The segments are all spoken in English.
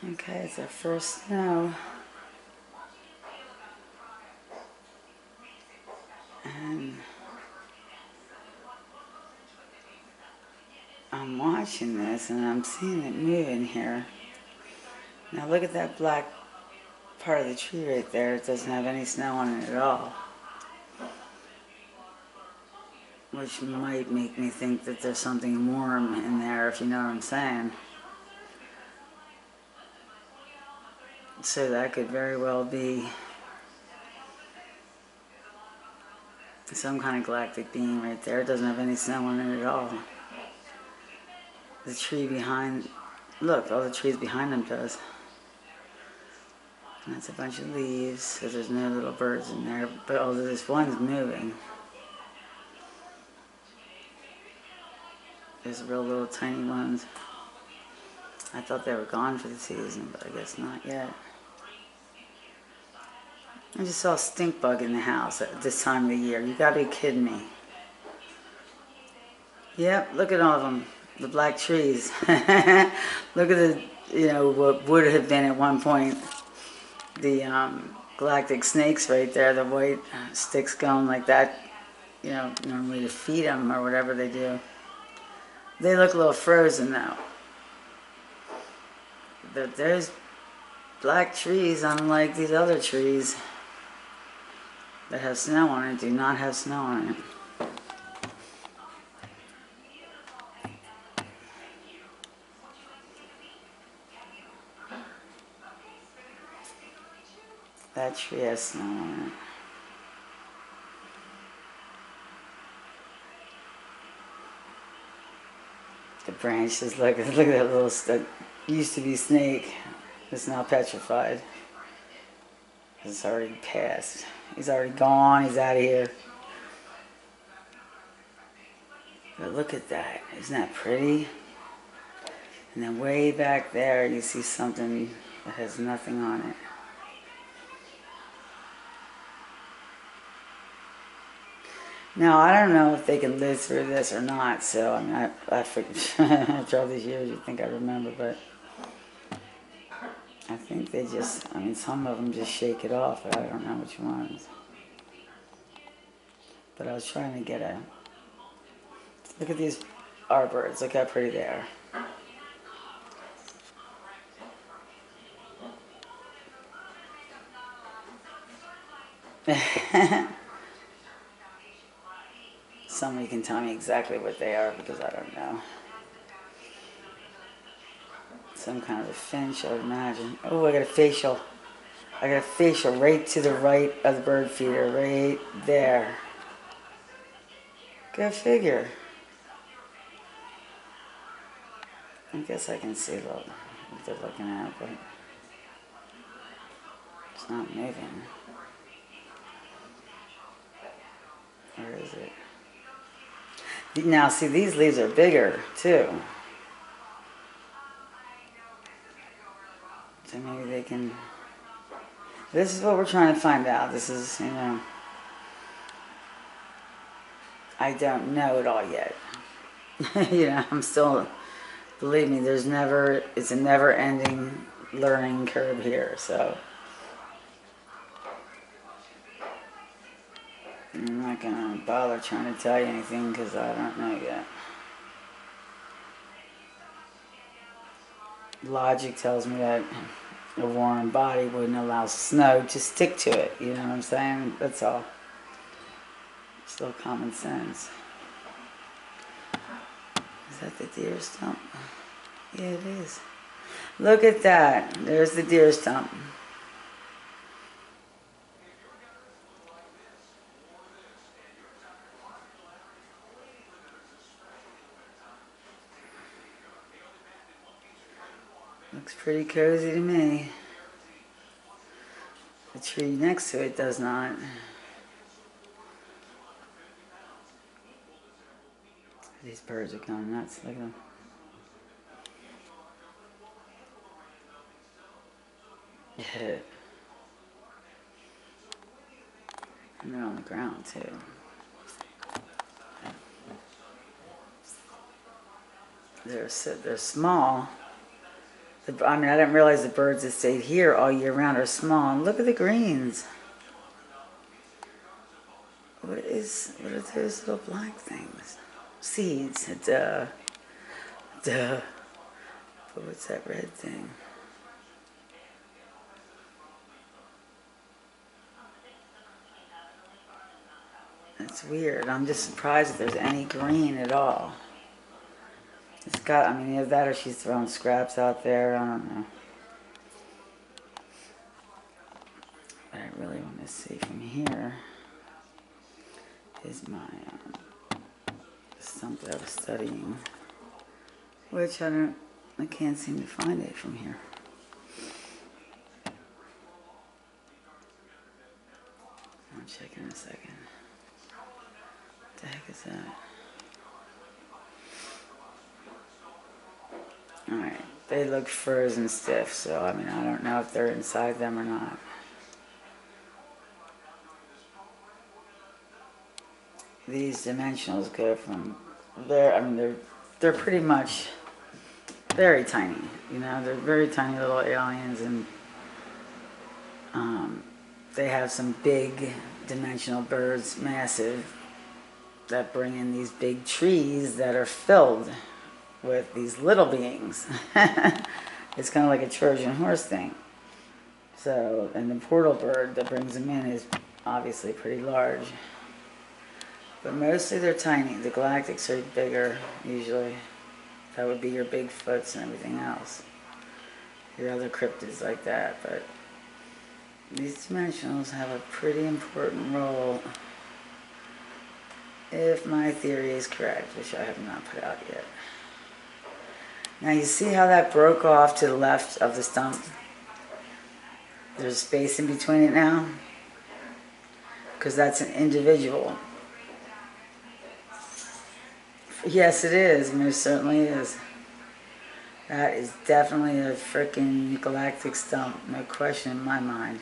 Okay, it's our first snow. And I'm watching this and I'm seeing it moving here. Now look at that black part of the tree right there. It doesn't have any snow on it at all. Which might make me think that there's something warm in there, if you know what I'm saying. So that could very well be some kind of galactic being right there. It doesn't have any snow on it at all. The tree behind, look, all the trees behind them does. And that's a bunch of leaves, so there's no little birds in there. But although this one's moving, there's real little tiny ones. I thought they were gone for the season, but I guess not yet. I just saw a stink bug in the house at this time of the year. You gotta be kidding me. Yep, look at all of them. The black trees. Look at the, what would have been at one point the galactic snakes right there, the white sticks going like that, normally to feed them or whatever they do. They look a little frozen though. But there's black trees, unlike these other trees that have snow on it, do not have snow on it. That tree has snow on it. The branches, look at that little that used to be snake. It's now petrified. It's already passed. He's already gone. He's out of here. But look at that. Isn't that pretty? And then way back there, you see something that has nothing on it. Now, I don't know if they can live through this or not, so I mean, I figured after all these years you'd think I remember, but I think they just, some of them just shake it off, but I don't know which ones. But I was trying to get a, look at these arborids, look how pretty they are. Somebody can tell me exactly what they are because I don't know. Some kind of a finch, I would imagine. Oh, I got a facial. I got a facial right to the right of the bird feeder, right there. Go figure. I guess I can see what they're looking at, but it's not moving. Where is it? Now, see, these leaves are bigger, too. So maybe they can... This is what we're trying to find out. This is, I don't know it all yet. I'm still... Believe me, it's a never-ending learning curve here, so... I'm not going to bother trying to tell you anything because I don't know yet. Logic tells me that a warm body wouldn't allow snow to stick to it. You know what I'm saying? That's all. Still common sense. Is that the deer stump? Yeah, it is. Look at that. There's the deer stump. Looks pretty cozy to me. The tree next to it does not. These birds are going nuts. Look at them. Yeah. And they're on the ground too. They're small. I mean, I didn't realize the birds that stayed here all year round are small. And look at the greens. What are those little black things? Seeds. Duh. Duh. But what's that red thing? That's weird. I'm just surprised if there's any green at all. It's got, I mean, either that or she's throwing scraps out there. I don't know. What I really want to see from here is my stump that I was studying, which I can't seem to find it from here. I'll check in a second. What the heck is that? Alright, they look frozen stiff, so I mean, I don't know if they're inside them or not. These dimensionals go from there, I mean, they're pretty much very tiny, you know, they're very tiny little aliens, and they have some big dimensional birds, massive, that bring in these big trees that are filled with these little beings. It's kind of like a Trojan horse thing. So, and the portal bird that brings them in is obviously pretty large. But mostly they're tiny. The galactics are bigger, usually. That would be your Bigfoots and everything else. Your other cryptids like that. But these dimensionals have a pretty important role, if my theory is correct, which I have not put out yet. Now you see how that broke off to the left of the stump? There's space in between it now, because that's an individual. Yes, it is. Most certainly is. That is definitely a freaking galactic stump. No question in my mind.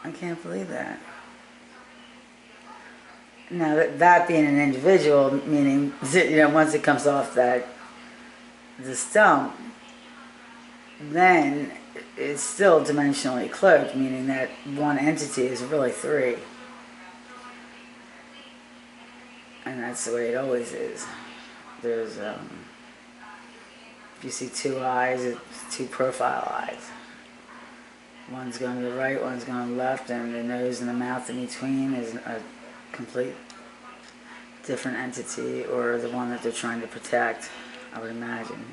I can't believe that. Now, that being an individual, meaning, you know, once it comes off the stump, then it's still dimensionally cloaked, meaning that one entity is really three. And that's the way it always is. There's, if you see two eyes, it's two profile eyes. One's going to the right, one's going to the left, and the nose and the mouth in between is a complete different entity, or the one that they're trying to protect, I would imagine.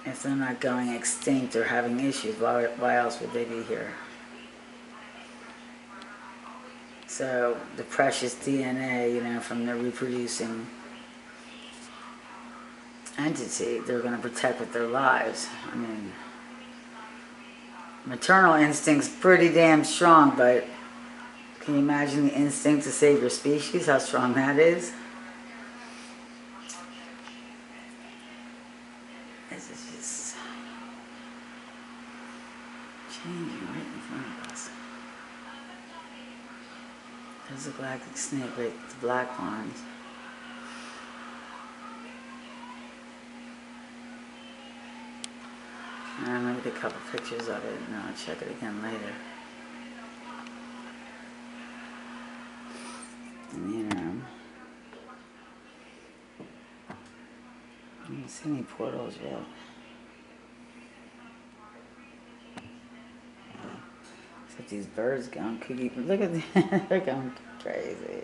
If they're not going extinct or having issues, why else would they be here? So the precious DNA, you know, from the reproducing entity, they're going to protect with their lives. I mean, maternal instinct's pretty damn strong, but can you imagine the instinct to save your species, how strong that is? This is just changing right in front of us. There's a galactic snake right with the black ones. I'm going to get a couple pictures of it and I'll check it again later. In the interim, I don't see any portals yet. Except these birds going cuckoo. Look at them, they're going crazy.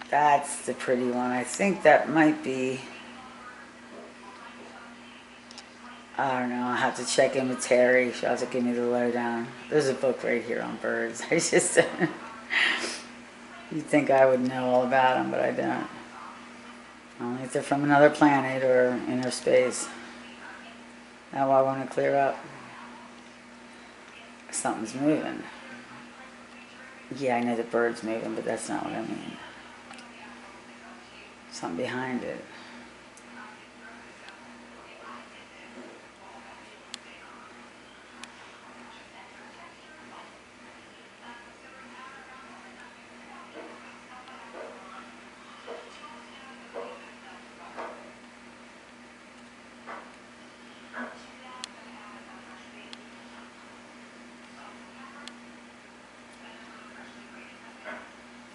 That's the pretty one. I think that might be, I don't know, I'll have to check in with Terry. She'll have to give me the lowdown. There's a book right here on birds. I just, you'd think I would know all about them, but I don't. Only if they're from another planet or inner space. Now I want to clear up. Something's moving. Yeah, I know the bird's moving, but that's not what I mean. Something behind it.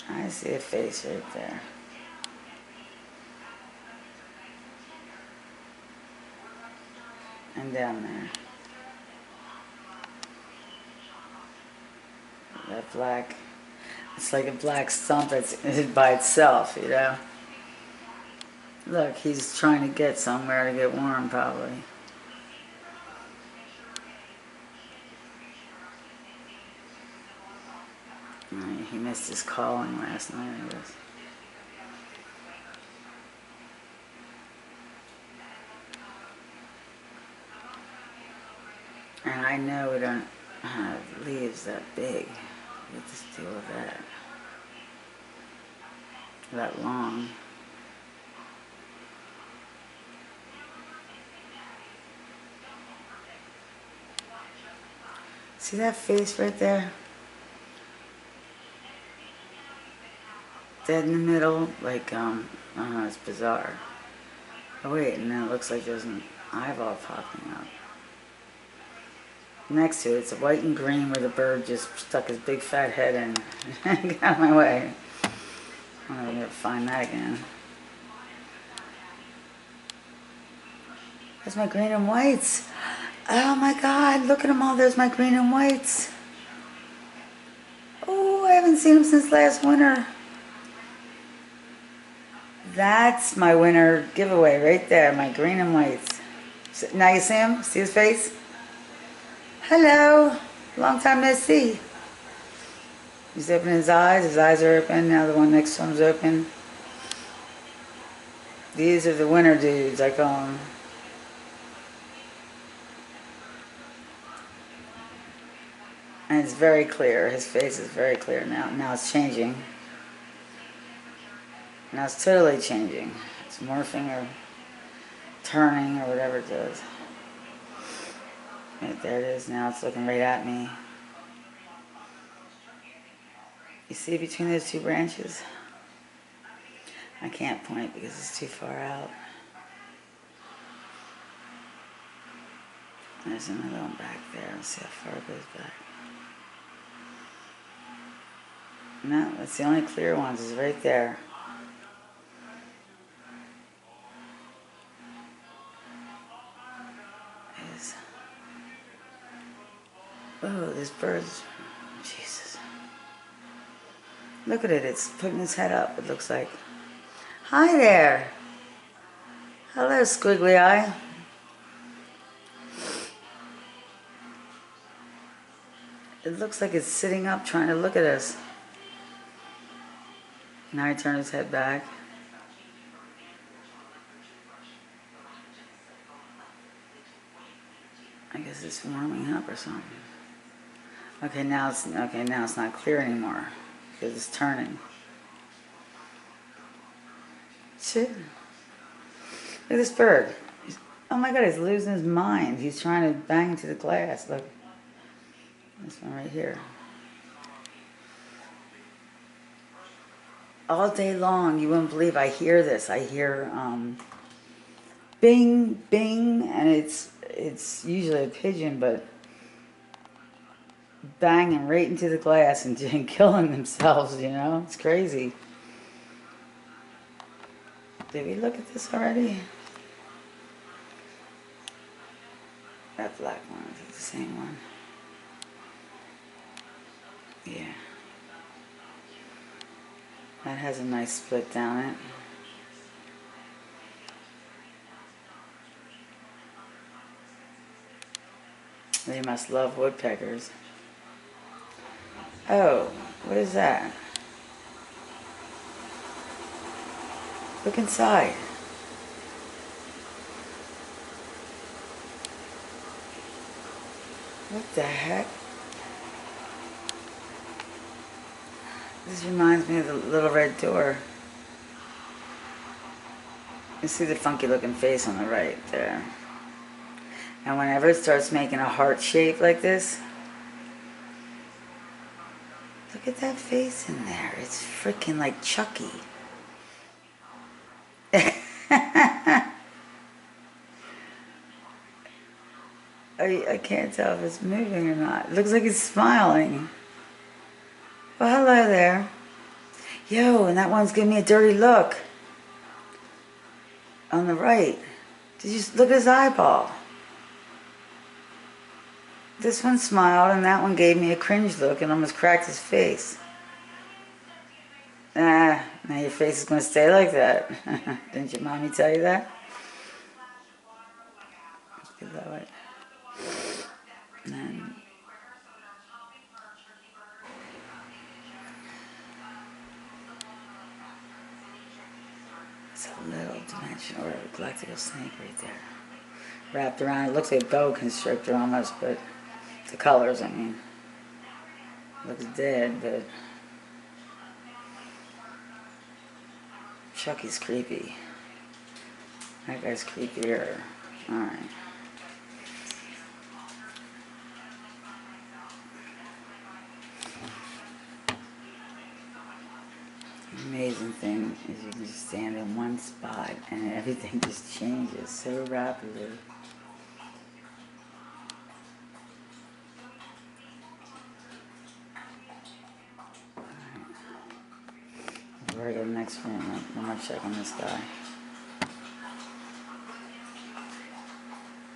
I see a face right there. And down there. That black, it's like a black stump that's by itself, you know. Look, he's trying to get somewhere to get warm, probably. He missed his calling last night, I guess. And I know we don't have leaves that big. We just deal with that. That long. See that face right there? Dead in the middle, like, I don't know, it's bizarre. Oh wait, and then it looks like there's an eyeball popping up. Next to it, it's white and green where the bird just stuck his big fat head in. Get out of my way. I'm going to find that again. There's my green and whites. Oh my God, look at them all. There's my green and whites. Oh, I haven't seen them since last winter. That's my winter giveaway right there, my green and whites. Now you see him? See his face? Hello. Long time no see. He's opening his eyes are open, now the one next to him's open. These are the winter dudes, I call them. And it's very clear, his face is very clear now. Now it's changing. Now it's totally changing. It's morphing or turning or whatever it does. Right, there it is. Now it's looking right at me. You see between those two branches? I can't point because it's too far out. There's another one back there. Let's see how far it goes back. No, that's the only clear ones, is right there. Oh, this bird's... Jesus. Look at it. It's putting its head up, it looks like. Hi there. Hello, squiggly eye. It looks like it's sitting up trying to look at us. Now he turned his head back. I guess it's warming up or something. Okay, now it's not clear anymore because it's turning. Shit. Look at this bird. Oh my God, he's losing his mind. He's trying to bang into the glass. Look. This one right here. All day long, you wouldn't believe I hear this. I hear bing, bing, and it's usually a pigeon, but banging right into the glass and killing themselves, you know? It's crazy. Did we look at this already? That black one, is it the same one? Yeah. That has a nice split down it. They must love woodpeckers. Oh, what is that? Look inside. What the heck? This reminds me of the little red door. You see the funky looking face on the right there. And whenever it starts making a heart shape like this, look at that face in there. It's freaking like Chucky. I can't tell if it's moving or not. It looks like it's smiling. Well, hello there. Yo, and that one's giving me a dirty look. On the right. Did you look at his eyeball? This one smiled and that one gave me a cringe look and almost cracked his face. Now your face is going to stay like that. Didn't your mommy tell you that? Is that right? And then it's a little dimension or a galactical snake right there. Wrapped around, it looks like a boa constrictor almost, but the colors, I mean. Looks dead, but Chucky's creepy. That guy's creepier. Alright. The amazing thing is you can just stand in one spot and everything just changes so rapidly. Before I go to the next room, I'm going to check on this guy.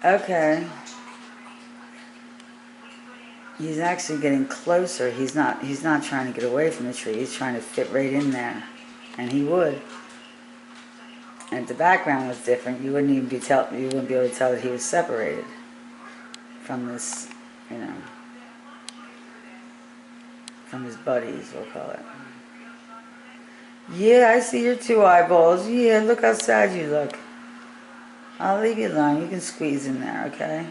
Okay. He's actually getting closer. He's not trying to get away from the tree. He's trying to fit right in there. And he would. And if the background was different, you wouldn't be able to tell that he was separated from this, you know, from his buddies, we'll call it. Yeah, I see your two eyeballs. Yeah, look how sad you look. I'll leave you alone. You can squeeze in there, okay?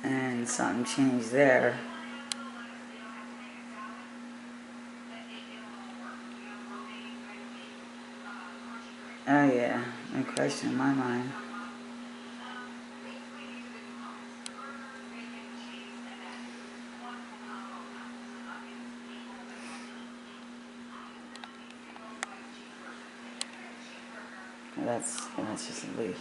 And something changed there. Oh yeah, no question in my mind. That's just a leaf.